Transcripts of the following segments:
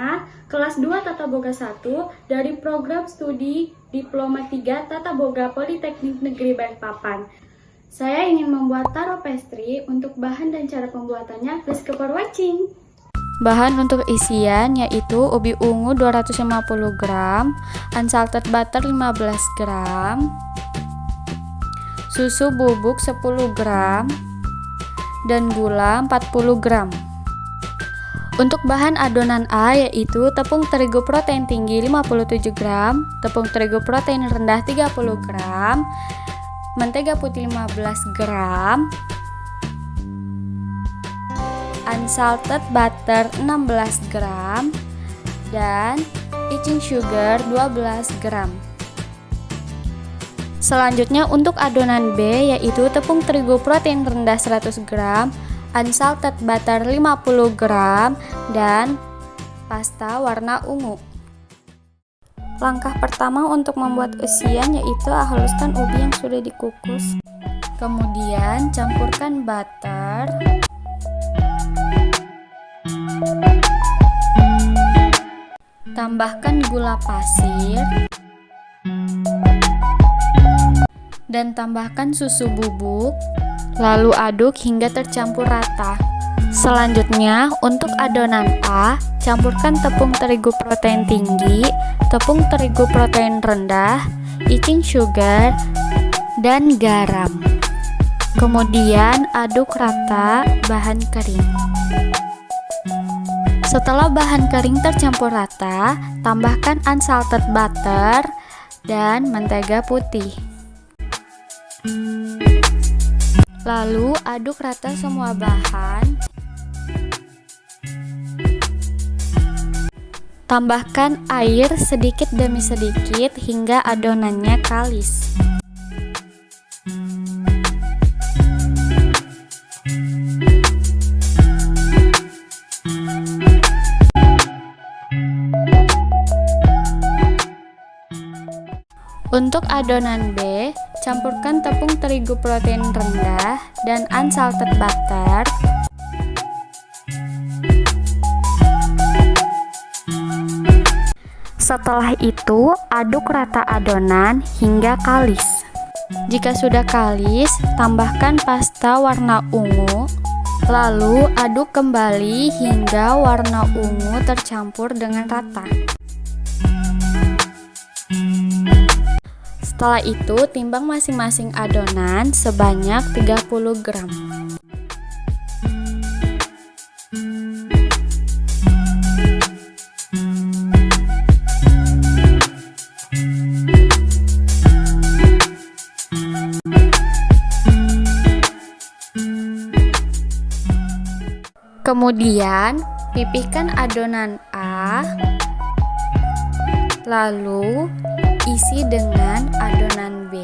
A, kelas 2 Tata Boga 1 dari program studi Diploma 3 Tata Boga Politeknik Negeri Balikpapan. Saya ingin membuat taro pastry. Untuk bahan dan cara pembuatannya, please keep on watching. Bahan untuk isian yaitu ubi ungu 250 gram, unsalted butter 15 gram, susu bubuk 10 gram, dan gula 40 gram. Untuk bahan adonan A yaitu tepung terigu protein tinggi 57 gram, tepung terigu protein rendah 30 gram, mentega putih 15 gram, unsalted butter 16 gram, dan icing sugar 12 gram. Selanjutnya untuk adonan B yaitu tepung terigu protein rendah 100 gram, unsalted butter 50 gram, dan pasta warna ungu. Langkah pertama untuk membuat isian yaitu haluskan ubi yang sudah dikukus. Kemudian campurkan butter, tambahkan gula pasir, dan tambahkan susu bubuk. Lalu aduk hingga tercampur rata. Selanjutnya, untuk adonan A, campurkan tepung terigu protein tinggi, tepung terigu protein rendah, icing sugar, dan garam. Kemudian aduk rata bahan kering. Setelah bahan kering tercampur rata, tambahkan unsalted butter dan mentega putih. Lalu aduk rata semua bahan. Tambahkan air sedikit demi sedikit hingga adonannya kalis. Untuk adonan B, campurkan tepung terigu protein rendah dan unsalted butter. Setelah itu, aduk rata adonan hingga kalis. Jika sudah kalis, tambahkan pasta warna ungu. Lalu aduk kembali hingga warna ungu tercampur dengan rata. Setelah itu, timbang masing-masing adonan sebanyak 30 gram. Kemudian, pipihkan adonan A, lalu isi dengan adonan B.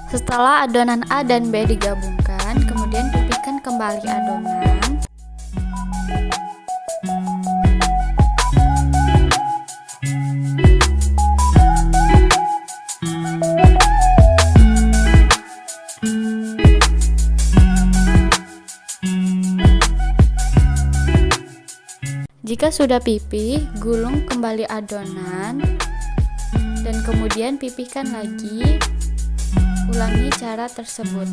Setelah adonan A dan B digabungkan, kemudian pipihkan kembali adonan. Jika sudah pipih, gulung kembali adonan dan kemudian pipihkan lagi. Ulangi cara tersebut.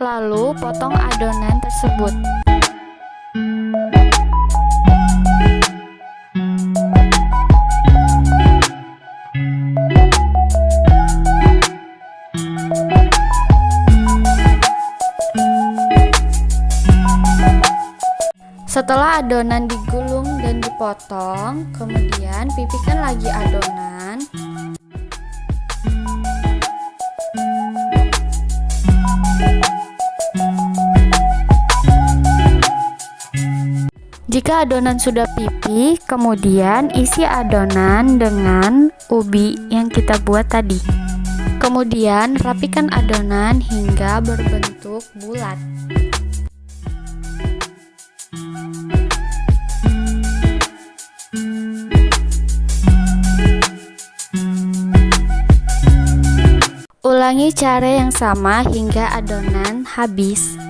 Lalu potong adonan tersebut. Setelah adonan digulung dan dipotong, kemudian pipihkan lagi adonan. Jika adonan sudah pipih, kemudian isi adonan dengan ubi yang kita buat tadi. Kemudian rapikan adonan hingga berbentuk bulat. Ulangi cara yang sama hingga adonan habis.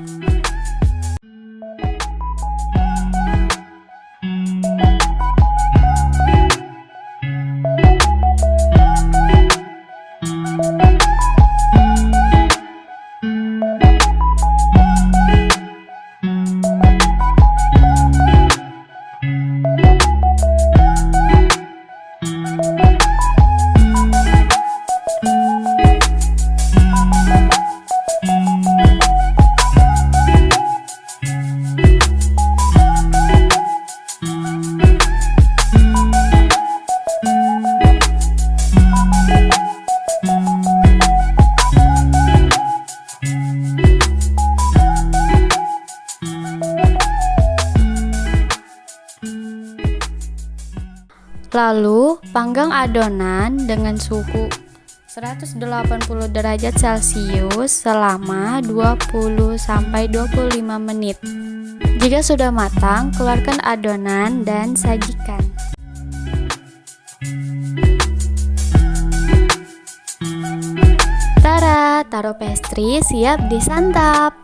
Lalu, panggang adonan dengan suhu 180 derajat Celcius selama 20-25 menit. Jika sudah matang, keluarkan adonan dan sajikan. Tara, taro pastry siap disantap.